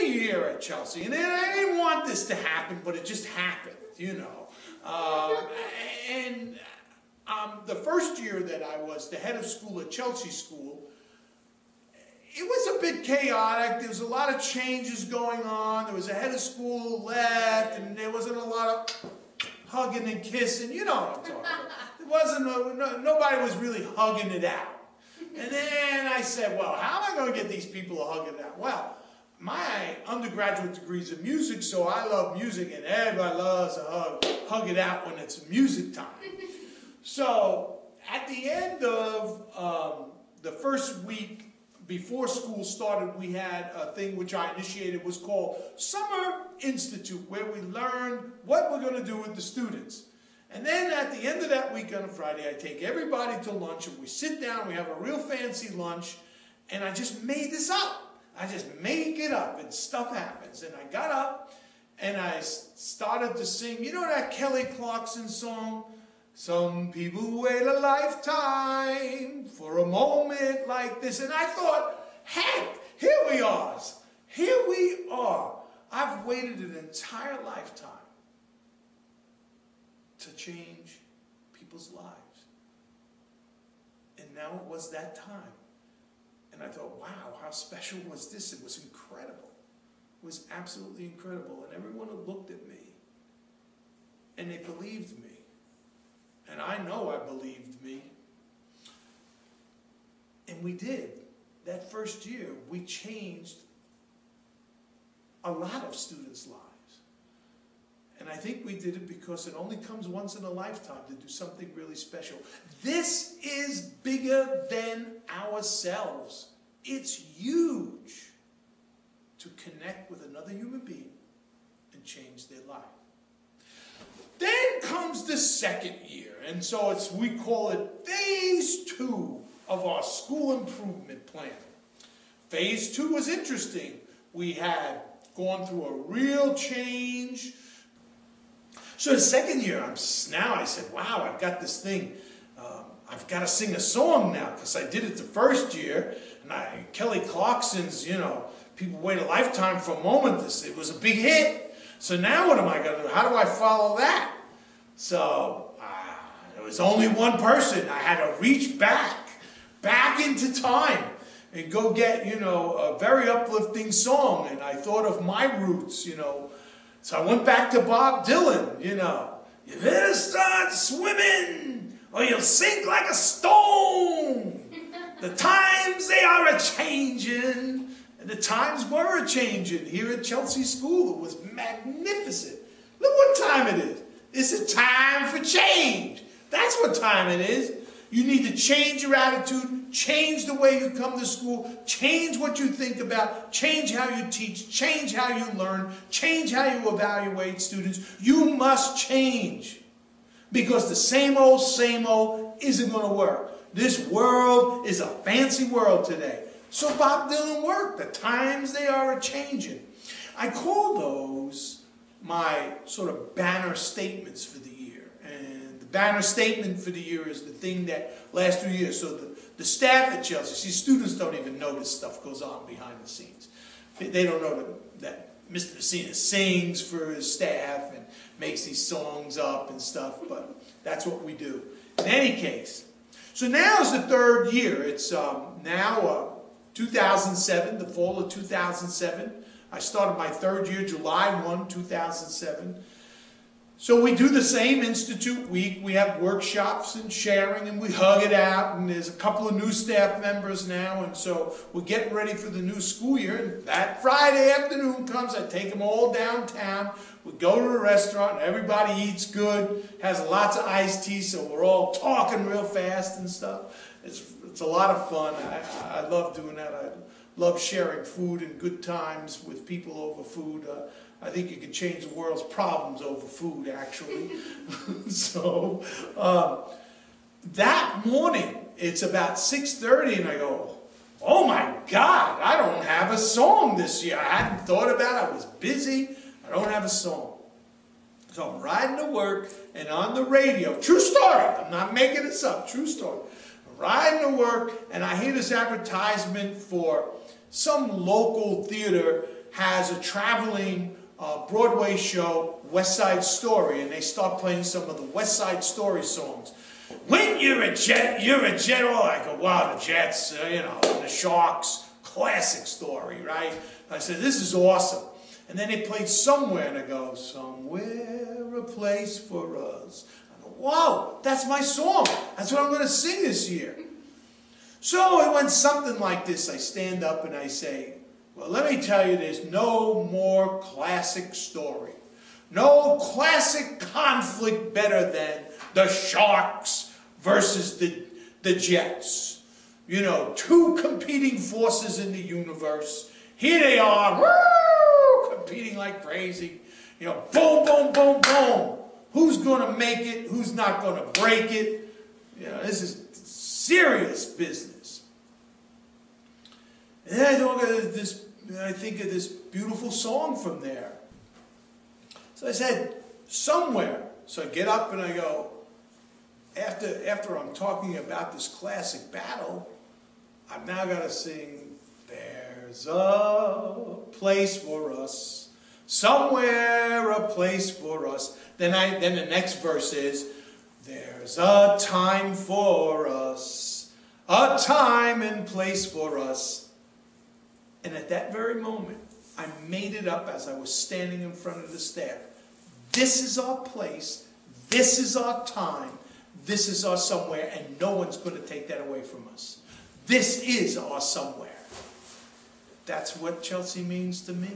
every year at Chelsea, and I didn't want this to happen, but it just happened, you know. The first year that I was the head of school at Chelsea School, it was a bit chaotic. There was a lot of changes going on. There was a head of school who left, and there wasn't a lot of hugging and kissing. You know what I'm talking about. There wasn't nobody was really hugging it out. And then I said, well, how am I going to get these people to hug it out? Well, my undergraduate degree is in music, so I love music, and everybody loves to hug it out when it's music time. So at the end of the first week before school started, we had a thing which I initiated, was called Summer Institute, where we learned what we're going to do with the students. And then at the end of that week on a Friday, I take everybody to lunch, and we sit down, we have a real fancy lunch, and I just made this up. I just make it up, and stuff happens. And I got up, and I started to sing, you know that Kelly Clarkson song? Some people wait a lifetime for a moment like this. And I thought, heck, here we are. Here we are. I've waited an entire lifetime to change people's lives. And now it was that time. And I thought, wow, how special was this? It was incredible. It was absolutely incredible. And everyone looked at me, and they believed me. And I know I believed me. And we did. That first year, we changed a lot of students' lives. And I think we did it because it only comes once in a lifetime to do something really special. This is bigger than ourselves. It's huge to connect with another human being and change their life. Then comes the second year, and so we call it Phase 2 of our school improvement plan. Phase 2 was interesting. We had gone through a real change. So the second year, I said, wow, I've got this thing. I've got to sing a song now, because I did it the first year, and Kelly Clarkson's, you know, people wait a lifetime for a moment. It was a big hit. So now what am I going to do? How do I follow that? So there was only one person. I had to reach back into time and go get, you know, a very uplifting song. And I thought of my roots, you know. So I went back to Bob Dylan, you know. You better start swimming or you'll sink like a stone. The times they are a-changing. And the times were a-changing here at Chelsea School. It was magnificent. Look what time it is. It's a time for change. That's what time it is. You need to change your attitude, change the way you come to school, change what you think about, change how you teach, change how you learn, change how you evaluate students. You must change. Because the same old isn't going to work. This world is a fancy world today. So Bob Dylan worked. The times they are a-changing. I call those my sort of banner statements for the year. And the banner statement for the year is the thing that lasts 2 years. So the staff at Chelsea, see, students don't even know this stuff goes on behind the scenes. They don't know that Mr. Messina sings for his staff and makes these songs up and stuff, but that's what we do. In any case, so now is the third year. It's now 2007, the fall of 2007. I started my third year, July 1, 2007. So we do the same Institute week. We have workshops and sharing, and we hug it out. And there's a couple of new staff members now, and so we're getting ready for the new school year. And that Friday afternoon comes, I take them all downtown. We go to a restaurant, and everybody eats good, has lots of iced tea, so we're all talking real fast and stuff. It's a lot of fun. I love doing that. I love sharing food and good times with people over food. I think you can change the world's problems over food, actually. So that morning, it's about 6:30, and I go, oh my God, I don't have a song this year. I hadn't thought about it. I was busy. I don't have a song. So I'm riding to work, and on the radio, true story, I'm not making this up, true story. I'm riding to work, and I hear this advertisement for some local theater, has a traveling Broadway show, West Side Story, and they start playing some of the West Side Story songs. When you're a Jet, you're a Jet. Oh, I go, wow, the Jets, you know, the Sharks, classic story, right? And I said, this is awesome. And then they played Somewhere, and I go, somewhere a place for us. I go, wow, that's my song. That's what I'm going to sing this year. So it went something like this. I stand up and I say, well, let me tell you, there's no more classic story. No classic conflict better than the Sharks versus the Jets. You know, two competing forces in the universe. Here they are, woo, competing like crazy. You know, boom, boom, boom, boom. Who's going to make it? Who's not going to break it? You know, this is serious business. And then I think of this beautiful song from there. So I said, somewhere. So I get up and I go, after I'm talking about this classic battle, I've now got to sing, there's a place for us, somewhere a place for us. Then the next verse is, there's a time for us, a time and place for us. And at that very moment, I made it up as I was standing in front of the staff. This is our place, this is our time, this is our somewhere, and no one's going to take that away from us. This is our somewhere. That's what Chelsea means to me.